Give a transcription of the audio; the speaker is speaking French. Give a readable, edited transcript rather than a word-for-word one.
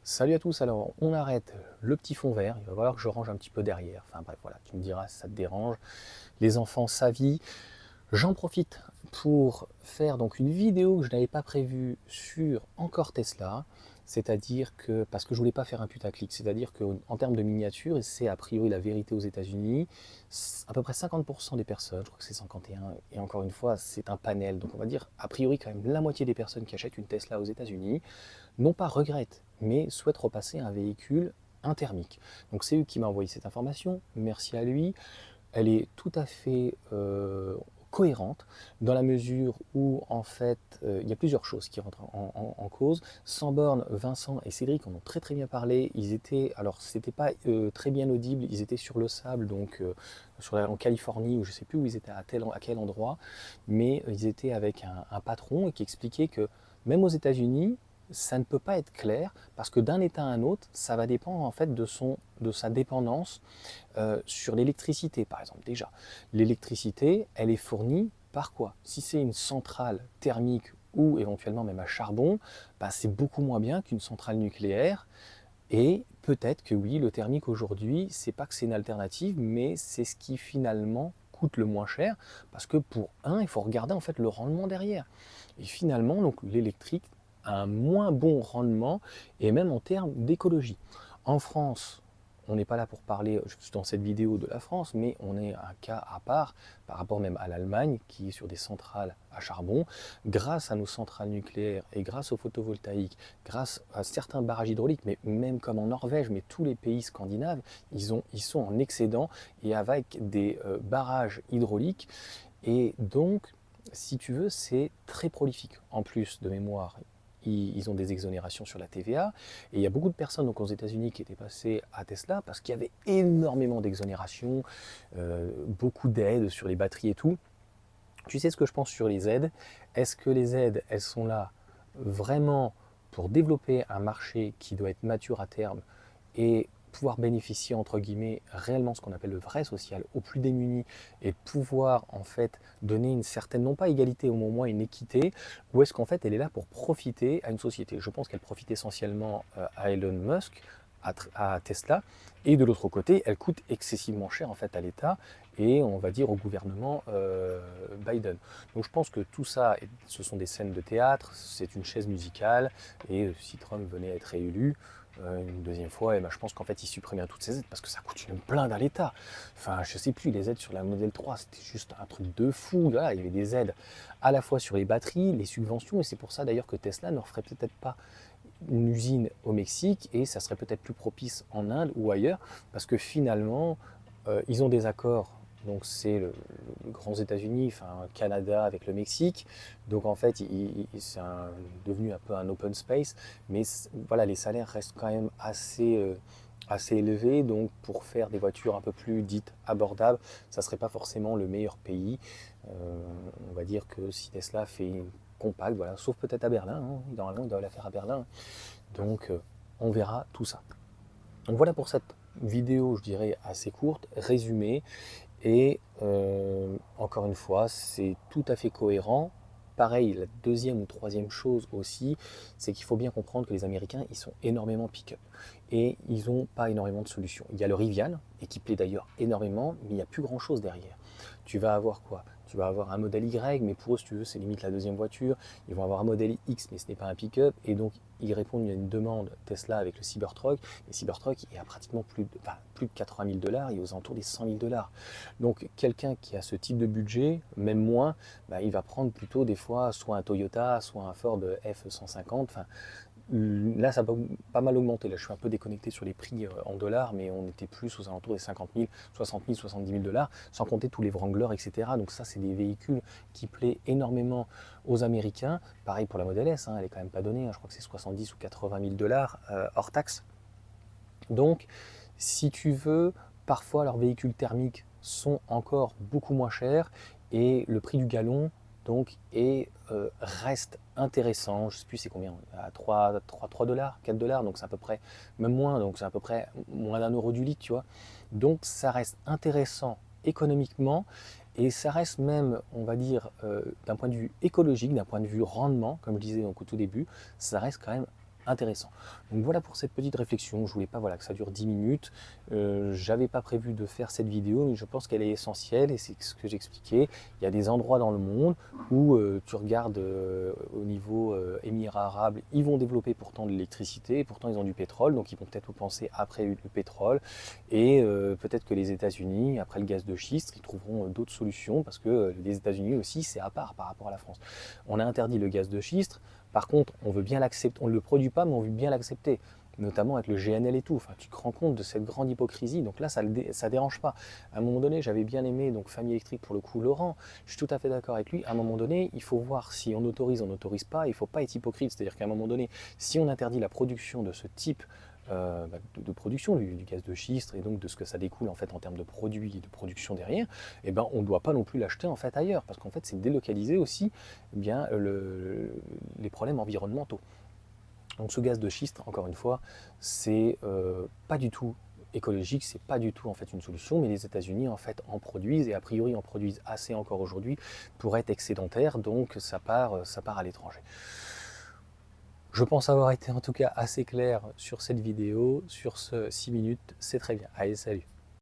Salut à tous, alors on arrête le petit fond vert, il va falloir que je range un petit peu derrière. Enfin bref, voilà, tu me diras si ça te dérange. Les enfants, sa vie. J'en profite pour faire donc une vidéo que je n'avais pas prévue sur encore Tesla, c'est-à-dire que, parce que je voulais pas faire un putaclic, c'est-à-dire qu'en termes de miniature, et c'est a priori la vérité aux États-Unis, à peu près 50% des personnes, je crois que c'est 51, et encore une fois, c'est un panel, donc on va dire a priori quand même la moitié des personnes qui achètent une Tesla aux États-Unis non pas regrettent, mais souhaitent repasser à un véhicule un thermique. Donc c'est lui qui m'a envoyé cette information, merci à lui. Elle est tout à fait cohérente dans la mesure où en fait il y a plusieurs choses qui rentrent en cause. Sans borne, Vincent et Cédric en ont très très bien parlé. Ils étaient, alors c'était pas très bien audible, ils étaient sur le sable donc en Californie ou je sais plus où ils étaient à quel endroit, mais ils étaient avec un patron et qui expliquait que même aux États-Unis ça ne peut pas être clair parce que d'un état à un autre, ça va dépendre en fait de sa dépendance sur l'électricité, par exemple, déjà. L'électricité, elle est fournie par quoi? Si c'est une centrale thermique ou éventuellement même à charbon, bah, c'est beaucoup moins bien qu'une centrale nucléaire. Et peut-être que oui, le thermique aujourd'hui, c'est pas que c'est une alternative, mais c'est ce qui finalement coûte le moins cher, parce que pour un, il faut regarder en fait le rendement derrière. Et finalement, donc l'électrique a un moins bon rendement, et même en termes d'écologie. En France, on n'est pas là pour parler dans cette vidéo de la France, mais on est un cas à part par rapport même à l'Allemagne qui est sur des centrales à charbon. Grâce à nos centrales nucléaires et grâce au photovoltaïque, grâce à certains barrages hydrauliques, mais même comme en Norvège, mais tous les pays scandinaves, ils sont en excédent et avec des barrages hydrauliques. Et donc, si tu veux, c'est très prolifique. En plus de mémoire, ils ont des exonérations sur la TVA. Et il y a beaucoup de personnes donc, aux États-Unis qui étaient passées à Tesla parce qu'il y avait énormément d'exonérations, beaucoup d'aides sur les batteries et tout. Tu sais ce que je pense sur les aides? Est-ce que les aides, elles sont là vraiment pour développer un marché qui doit être mature à terme et pouvoir bénéficier entre guillemets réellement ce qu'on appelle le vrai social aux plus démunis et pouvoir en fait donner une certaine, non pas égalité, au moins une équité, ou est-ce qu'en fait elle est là pour profiter à une société? Je pense qu'elle profite essentiellement à Elon Musk, à Tesla, et de l'autre côté elle coûte excessivement cher en fait à l'État et on va dire au gouvernement Biden. Donc je pense que tout ça, ce sont des scènes de théâtre, c'est une chaise musicale, et si Trump venait à être réélu une deuxième fois, et ben je pense qu'en fait il supprimerait toutes ces aides parce que ça coûte une blinde à l'État. Enfin, je sais plus, les aides sur la Model 3, c'était juste un truc de fou. Là, il y avait des aides à la fois sur les batteries, les subventions, et c'est pour ça d'ailleurs que Tesla ne referait peut-être pas une usine au Mexique et ça serait peut-être plus propice en Inde ou ailleurs parce que finalement ils ont des accords. Donc c'est le grand États-Unis, enfin Canada avec le Mexique. Donc en fait, c'est devenu un peu un open space. Mais voilà, les salaires restent quand même assez élevés. Donc pour faire des voitures un peu plus dites abordables, ça ne serait pas forcément le meilleur pays. On va dire que si Tesla fait une compacte, voilà, sauf peut-être à Berlin, hein, normalement ils doivent la faire à Berlin. Donc on verra tout ça. Donc voilà pour cette vidéo, je dirais, assez courte, résumée. Et encore une fois, c'est tout à fait cohérent. Pareil, la deuxième ou troisième chose aussi, c'est qu'il faut bien comprendre que les Américains, ils sont énormément pick-up. Et ils n'ont pas énormément de solutions. Il y a le Rivian, et qui plaît d'ailleurs énormément, mais il n'y a plus grand-chose derrière. Tu vas avoir quoi? Tu vas avoir un modèle Y, mais pour eux, si tu veux, c'est limite la deuxième voiture. Ils vont avoir un modèle X, mais ce n'est pas un pick-up. Et donc, ils répondent à une demande Tesla avec le Cybertruck. Et Cybertruck est à pratiquement plus de 80 000 dollars, il est aux alentours des 100 000 dollars. Donc, quelqu'un qui a ce type de budget, même moins, bah, il va prendre plutôt des fois soit un Toyota, soit un Ford F-150. Enfin, là, ça a pas mal augmenté. Là, je suis un peu déconnecté sur les prix en dollars, mais on était plus aux alentours des 50 000, 60 000, 70 000 dollars, sans compter tous les Wranglers, etc. Donc ça, c'est des véhicules qui plaisent énormément aux Américains. Pareil pour la Model S, hein, elle est quand même pas donnée. Hein, je crois que c'est 70 ou 80 000 dollars hors taxe. Donc, si tu veux, parfois leurs véhicules thermiques sont encore beaucoup moins chers et le prix du gallon donc reste intéressant. Je ne sais plus c'est combien, à 3 dollars, 4 dollars, donc c'est à peu près, même moins, donc c'est à peu près moins d'1 euro du litre, tu vois. Donc ça reste intéressant économiquement et ça reste même, on va dire, d'un point de vue écologique, d'un point de vue rendement, comme je disais donc, au tout début, ça reste quand même intéressant. Donc voilà pour cette petite réflexion. Je voulais pas que ça dure 10 minutes. J'avais pas prévu de faire cette vidéo, mais je pense qu'elle est essentielle et c'est ce que j'expliquais. Il y a des endroits dans le monde où tu regardes au niveau Émirats arabes, ils vont développer pourtant de l'électricité, et pourtant ils ont du pétrole, donc ils vont peut-être penser après le pétrole. Et peut-être que les États-Unis, après le gaz de schiste, ils trouveront d'autres solutions parce que les États-Unis aussi, c'est à part par rapport à la France. On a interdit le gaz de schiste. Par contre, on veut bien l'accepter, on ne le produit pas, mais on veut bien l'accepter, notamment avec le GNL et tout. Enfin, tu te rends compte de cette grande hypocrisie, donc là, ça ne dérange pas. À un moment donné, j'avais bien aimé donc Famille électrique pour le coup, Laurent, je suis tout à fait d'accord avec lui. À un moment donné, il faut voir si on autorise, on n'autorise pas, il ne faut pas être hypocrite, c'est-à-dire qu'à un moment donné, si on interdit la production de ce type de production du gaz de schiste et donc de ce que ça découle en fait en termes de produits et de production derrière, eh ben, on ne doit pas non plus l'acheter en fait ailleurs parce qu'en fait c'est délocaliser aussi bien les problèmes environnementaux. Donc ce gaz de schiste, encore une fois, c'est pas du tout écologique, c'est pas du tout en fait une solution, mais les États-Unis en fait en produisent et a priori en produisent assez encore aujourd'hui pour être excédentaire, donc ça part à l'étranger. Je pense avoir été en tout cas assez clair sur cette vidéo, sur ce 6 minutes, c'est très bien. Allez, salut!